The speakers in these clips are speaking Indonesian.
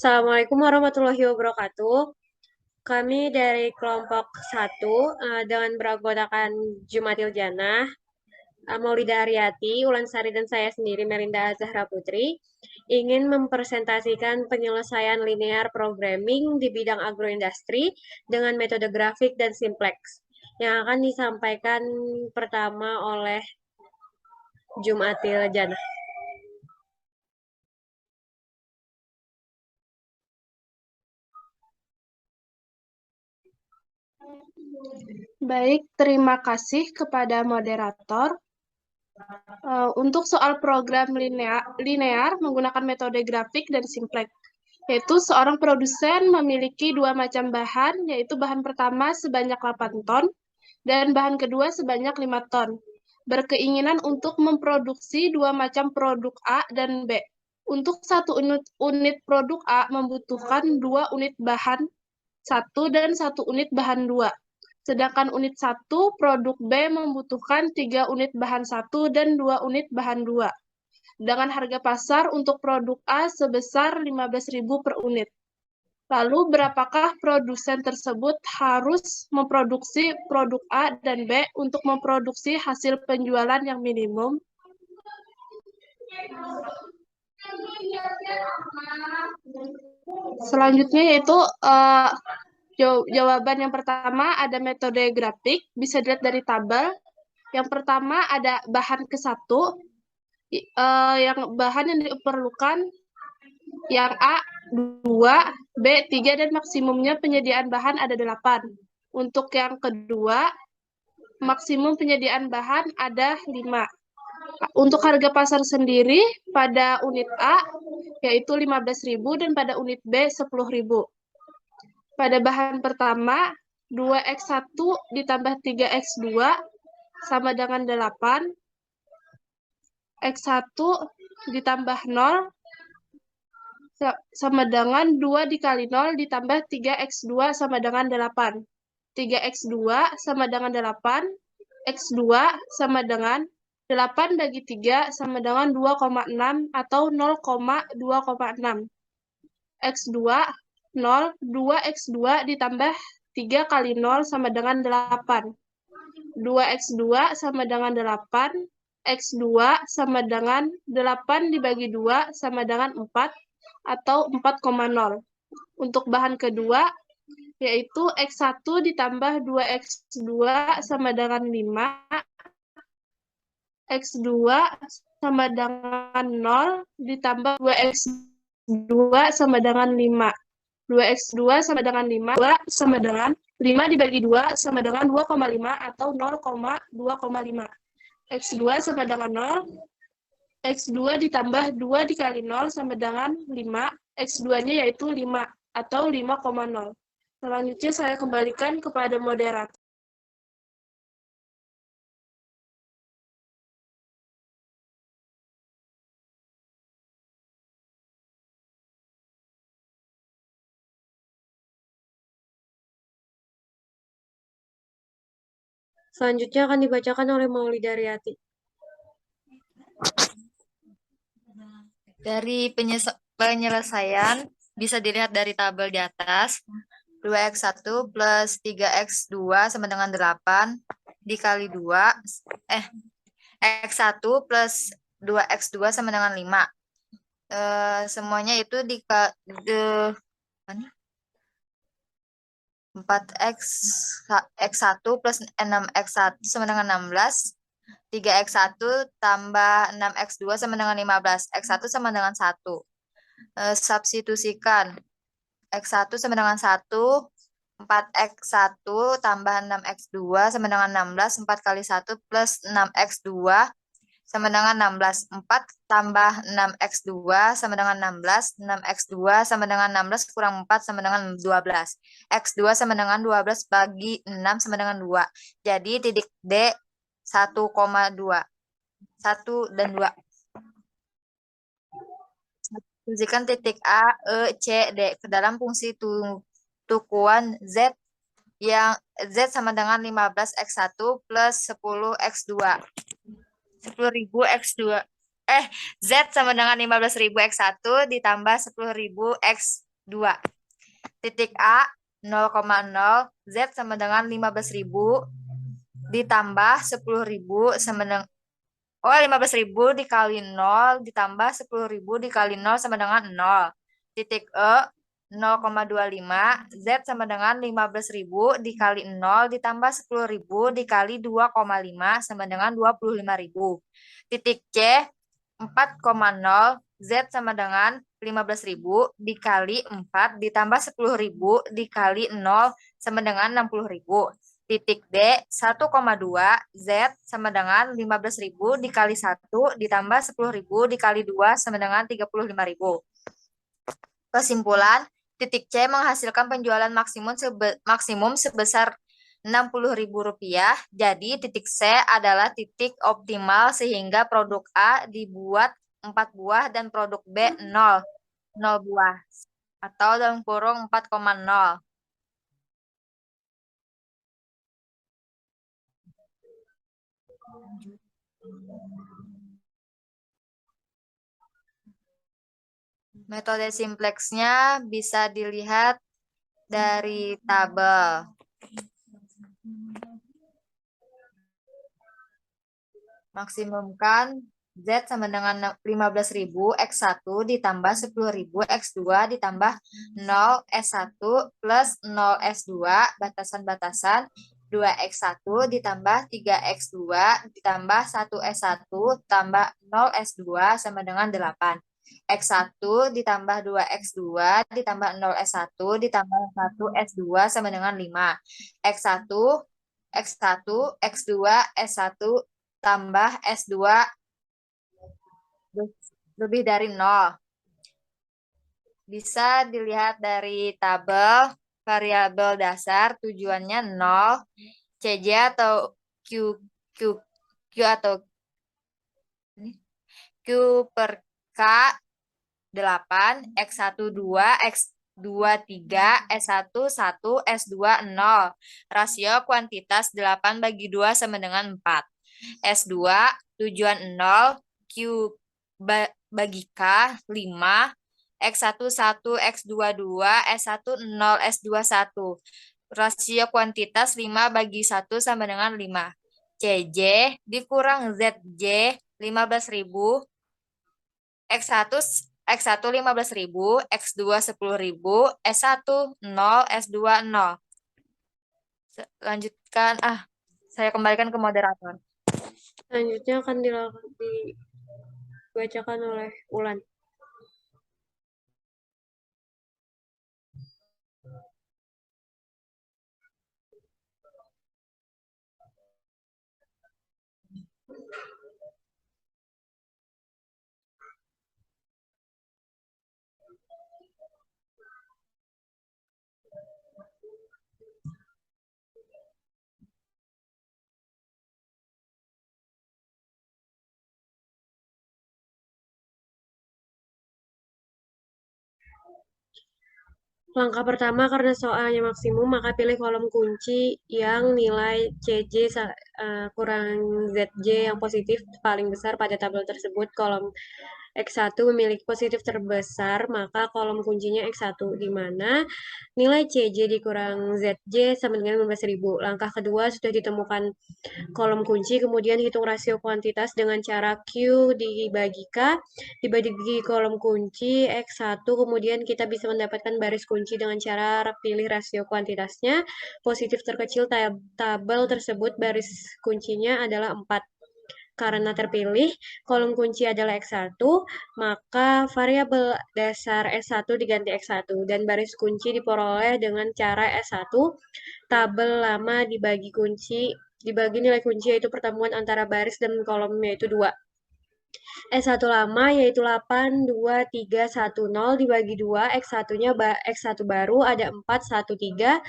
Assalamualaikum warahmatullahi wabarakatuh. Kami dari kelompok 1 dengan beranggotakan Jumatil Janah, Maulida Aryati, Ulan Sari, dan saya sendiri Melinda Zahra Putri ingin mempresentasikan penyelesaian linear programming di bidang agroindustri dengan metode grafik dan simplex yang akan disampaikan pertama oleh Jumatil Janah. Baik, terima kasih kepada moderator. Untuk soal program linear menggunakan metode grafik dan simplex, yaitu seorang produsen memiliki dua macam bahan, yaitu bahan pertama sebanyak 8 ton dan bahan kedua sebanyak 5 ton. Berkeinginan untuk memproduksi dua macam produk A dan B. Untuk satu unit produk A membutuhkan 2 unit bahan 1 dan 1 unit bahan 2. Sedangkan unit 1 produk B membutuhkan 3 unit bahan 1 dan 2 unit bahan 2. Dengan harga pasar untuk produk A sebesar 15.000 per unit. Lalu berapakah produsen tersebut harus memproduksi produk A dan B untuk memproduksi hasil penjualan yang minimum? Selanjutnya yaitu jawaban yang pertama ada metode grafik, bisa dilihat dari tabel. Yang pertama ada bahan ke-1, yang bahan yang diperlukan yang A 2, B 3, dan maksimumnya penyediaan bahan ada 8. Untuk yang kedua, maksimum penyediaan bahan ada 5. Untuk harga pasar sendiri pada unit A yaitu 15.000 dan pada unit B 10.000. Pada bahan pertama, 2x1 ditambah 3x2 sama dengan 8. X1 ditambah 0 sama dengan 2 dikali 0 ditambah 3x2 sama dengan 8. 3x2 sama dengan 8. X2 sama dengan 8 bagi 3 sama dengan 2,6 atau 0,2,6. X2 0, 2x2 ditambah 3 kali 0 sama dengan 8. 2x2 sama dengan 8. X2 sama dengan 8 dibagi 2 sama dengan 4 atau 4,0. Untuk bahan kedua, yaitu X1 ditambah 2X2 sama dengan 5. X2 sama dengan 0 ditambah 2X2 sama dengan 5. 2X2 sama dengan 5, 2 sama dengan 5 dibagi 2 sama dengan 2,5 atau 0,2,5. X2 sama dengan 0, X2 ditambah 2 dikali 0 sama dengan 5, X2-nya yaitu 5 atau 5,0. Selanjutnya saya kembalikan kepada moderator. Selanjutnya akan dibacakan oleh Maulida Aryati. Dari penyelesaian bisa dilihat dari tabel di atas. 2x1 plus 3x2 sama dengan 8 dikali 2. X1 plus 2x2 sama dengan 5. Semuanya itu 4x x1 plus 6x1 sama dengan 16. 3x1 tambah 6x2 sama dengan 15. X1 sama dengan 1. Substitusikan. X1 sama dengan 1. 4x1 tambah 6x2 sama dengan 16. 4 kali 1 plus 6x2 sama dengan 16. 4 tambah 6x2 sama dengan 16. 6x2 sama dengan 16 kurang 4 sama dengan 12. X2 sama dengan 12 bagi 6 sama dengan 2. Jadi titik D 1,2. 1 dan 2. Fungsikan titik A, E, C, D ke dalam fungsi tukuan Z yang Z sama dengan 15x1 plus 10x2. 10.000x2. Z sama dengan 15.000x1 ditambah 10.000x 2. Titik A 0,0 Z sama dengan 15.000 ditambah 10.000 sama dengan 15.000 dikali 0 ditambah 10.000 dikali 0 sama dengan 0. Titik E 0,25 Z sama dengan 15.000 dikali 0 ditambah 10.000 dikali 2,5 sama dengan 25.000. Titik C 4,0 Z sama dengan 15.000 dikali 4 ditambah 10.000 dikali 0 sama dengan 60.000. Titik D 1,2 Z sama dengan 15.000 dikali 1 ditambah 10.000 dikali 2 sama dengan 35.000. Kesimpulan, titik C menghasilkan penjualan maksimum sebesar Rp60.000. Jadi titik C adalah titik optimal sehingga produk A dibuat 4 buah dan produk B 0 buah atau dalam kurung 4,0. Metode simpleksnya bisa dilihat dari tabel. Maksimumkan Z sama dengan 15.000 X1 ditambah 10.000 X2 ditambah 0 S1 plus 0 S2 batasan-batasan 2X1 ditambah 3X2 ditambah 1S1 tambah 0 S2 sama dengan 8. X1 ditambah 2X2 ditambah 0 S1 ditambah 1 S2 sama dengan 5. X1, X1, X2, S1 tambah S2 lebih dari 0. Bisa dilihat dari tabel variabel dasar tujuannya 0, CJ atau Q atau Q per K 8, X1 2, X2 3, S1 1, S2 0. Rasio kuantitas 8 bagi 2 sama dengan 4. S2 tujuan 0, Q bagi K 5, X1 1, X2 2, S1 0, S2 1. Rasio kuantitas 5 bagi 1 sama dengan 5. CJ dikurang ZJ 15.000, X1 15.000, X2 10.000, S1 0, S2 0. Lanjutkan, saya kembalikan ke moderator. Selanjutnya akan dibacakan oleh Ulan. Langkah pertama, karena soalnya maksimum, maka pilih kolom kunci yang nilai CJ kurang ZJ yang positif paling besar pada tabel tersebut. Kolom X1 memiliki positif terbesar, maka kolom kuncinya X1, di mana nilai CJ dikurang ZJ sama dengan 15.000. Langkah kedua, sudah ditemukan kolom kunci, kemudian hitung rasio kuantitas dengan cara Q dibagi K, dibagi kolom kunci X1, kemudian kita bisa mendapatkan baris kunci dengan cara pilih rasio kuantitasnya. Positif terkecil tabel tersebut baris kuncinya adalah 4. Karena terpilih kolom kunci adalah X1, maka variabel dasar S1 diganti X1 dan baris kunci diperoleh dengan cara S1 tabel lama dibagi nilai kunci yaitu pertemuan antara baris dan kolom yaitu 2. S1 lama yaitu 8, 2, 3, 1, 0 dibagi 2, X1-nya X1 baru ada 4, 1, 3,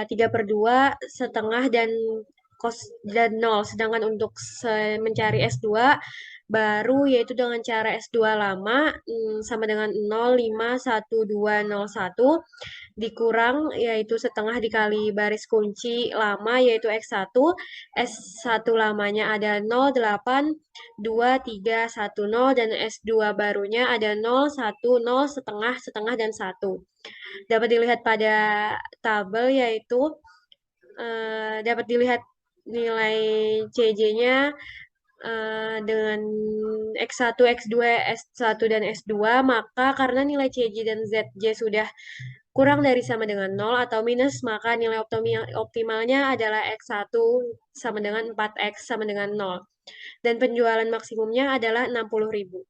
3/2 setengah dan 0. Sedangkan untuk mencari S2 baru yaitu dengan cara S2 lama sama dengan 0,51201 dikurang yaitu setengah dikali baris kunci lama yaitu X1, S1 lamanya ada 0,82310 dan S2 barunya ada 0, 1, 0, setengah, setengah, dan 1. Dapat dilihat pada tabel yaitu dapat dilihat nilai CJ-nya dengan X1, X2, S1, dan S2, maka karena nilai CJ dan ZJ sudah kurang dari sama dengan 0 atau minus, maka nilai optimalnya adalah X1 sama dengan 4X sama dengan 0. Dan penjualan maksimumnya adalah 60.000.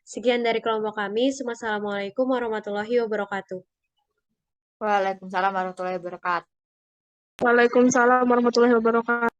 Sekian dari kelompok kami. Wassalamualaikum warahmatullahi wabarakatuh. Waalaikumsalam warahmatullahi wabarakatuh. Waalaikumsalam warahmatullahi wabarakatuh.